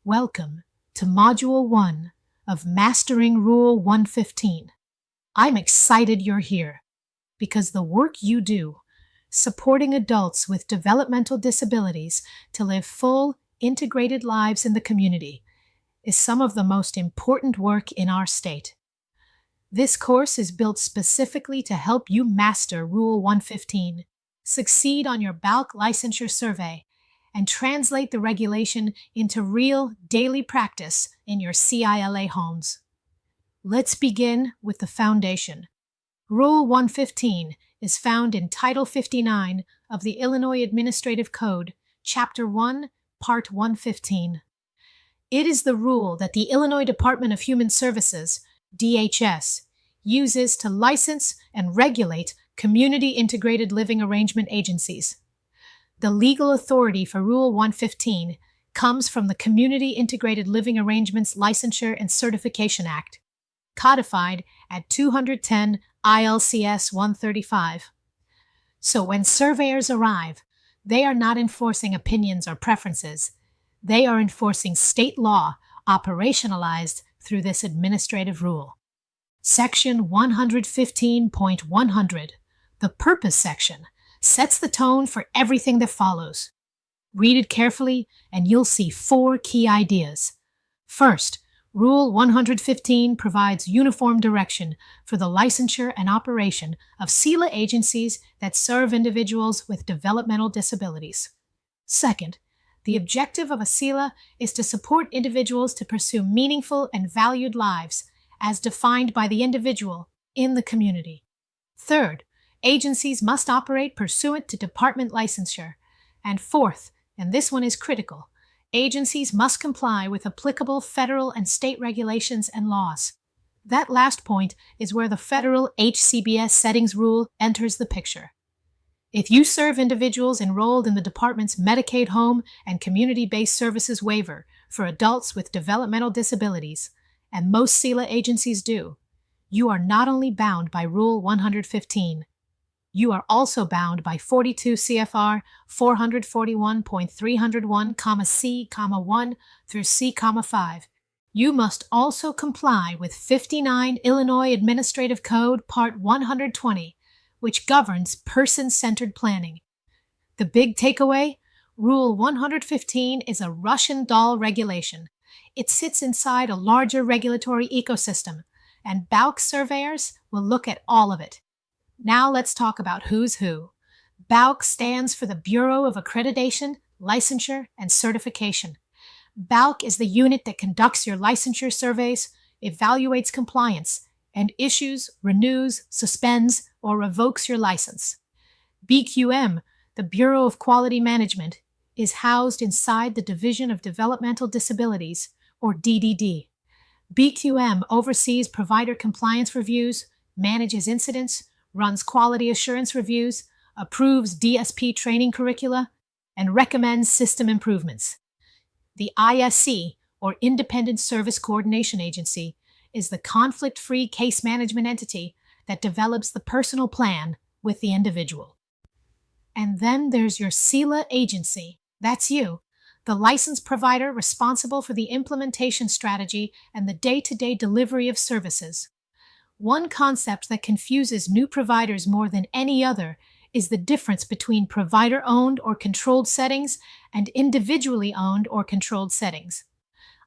Welcome to Module 1 of Mastering Rule 115. I'm excited you're here because the work you do, supporting adults with developmental disabilities to live full, integrated lives in the community, is some of the most important work in our state. This course is built specifically to help you master Rule 115, succeed on your BALC licensure survey, and translate the regulation into real daily practice in your CILA homes. Let's begin with the foundation. Rule 115 is found in Title 59 of the Illinois Administrative Code, Chapter 1, Part 115. It is the rule that the Illinois Department of Human Services, DHS, uses to license and regulate community integrated living arrangement agencies. The legal authority for Rule 115 comes from the Community Integrated Living Arrangements Licensure and Certification Act, codified at 210 ILCS 135. So when surveyors arrive, they are not enforcing opinions or preferences. They are enforcing state law operationalized through this administrative rule. Section 115.100, the Purpose section, sets the tone for everything that follows. Read it carefully and you'll see 4 key ideas. First, Rule 115 provides uniform direction for the licensure and operation of CILA agencies that serve individuals with developmental disabilities. Second, the objective of a CILA is to support individuals to pursue meaningful and valued lives as defined by the individual in the community. Third, agencies must operate pursuant to department licensure. And fourth, and this one is critical, agencies must comply with applicable federal and state regulations and laws. That last point is where the federal HCBS settings rule enters the picture. If you serve individuals enrolled in the department's Medicaid home and community-based services waiver for adults with developmental disabilities, and most CILA agencies do, you are not only bound by Rule 115, you are also bound by 42 CFR 441.301, C, 1 through C, 5. You must also comply with 59 Illinois Administrative Code Part 120, which governs person-centered planning. The big takeaway? Rule 115 is a Russian doll regulation. It sits inside a larger regulatory ecosystem, and BALC surveyors will look at all of it. Now let's talk about who's who. BALC stands for the Bureau of Accreditation, Licensure, and Certification. BALC is the unit that conducts your licensure surveys, evaluates compliance, and issues, renews, suspends, or revokes your license. BQM, the Bureau of Quality Management, is housed inside the Division of Developmental Disabilities, or DDD. BQM oversees provider compliance reviews, manages incidents, runs quality assurance reviews, approves DSP training curricula, and recommends system improvements. The ISC, or Independent Service Coordination Agency, is the conflict-free case management entity that develops the personal plan with the individual. And then there's your CILA agency. That's you, the licensed provider responsible for the implementation strategy and the day-to-day delivery of services. One concept that confuses new providers more than any other is the difference between provider-owned or controlled settings and individually owned or controlled settings.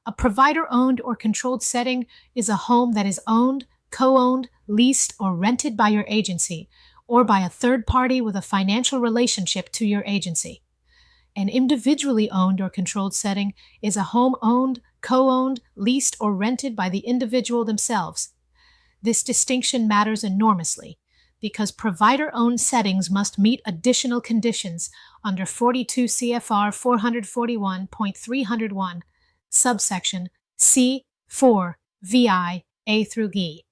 A provider-owned or controlled setting is a home that is owned, co-owned, leased, or rented by your agency, or by a third party with a financial relationship to your agency. An individually owned or controlled setting is a home owned, co-owned, leased, or rented by the individual themselves. This distinction matters enormously because provider-owned settings must meet additional conditions under 42 CFR 441.301, subsection C4 VI A through G.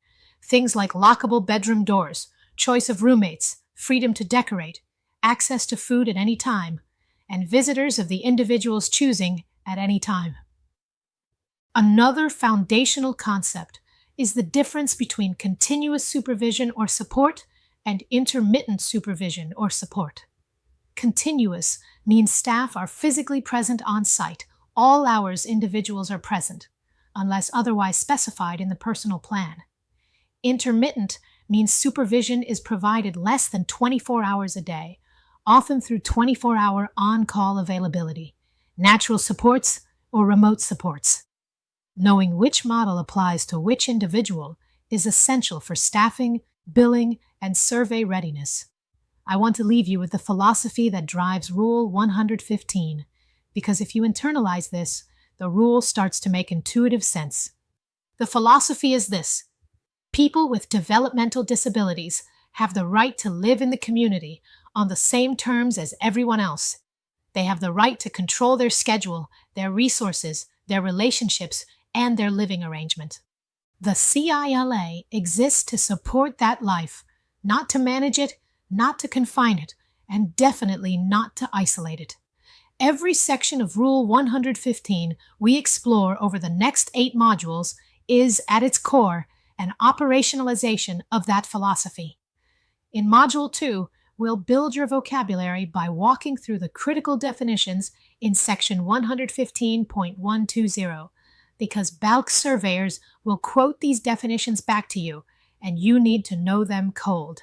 Things like lockable bedroom doors, choice of roommates, freedom to decorate, access to food at any time, and visitors of the individual's choosing at any time. Another foundational concept is the difference between continuous supervision or support and intermittent supervision or support. Continuous means staff are physically present on site all hours individuals are present, unless otherwise specified in the personal plan. Intermittent means supervision is provided less than 24 hours a day, often through 24-hour on-call availability, natural supports, or remote supports. Knowing which model applies to which individual is essential for staffing, billing, and survey readiness. I want to leave you with the philosophy that drives Rule 115, because if you internalize this, the rule starts to make intuitive sense. The philosophy is this: people with developmental disabilities have the right to live in the community on the same terms as everyone else. They have the right to control their schedule, their resources, their relationships, and their living arrangement. The CILA exists to support that life, not to manage it, not to confine it, and definitely not to isolate it. Every section of Rule 115 we explore over the next 8 modules is, at its core, an operationalization of that philosophy. In Module 2, we'll build your vocabulary by walking through the critical definitions in Section 115.120, because BALC surveyors will quote these definitions back to you, and you need to know them cold.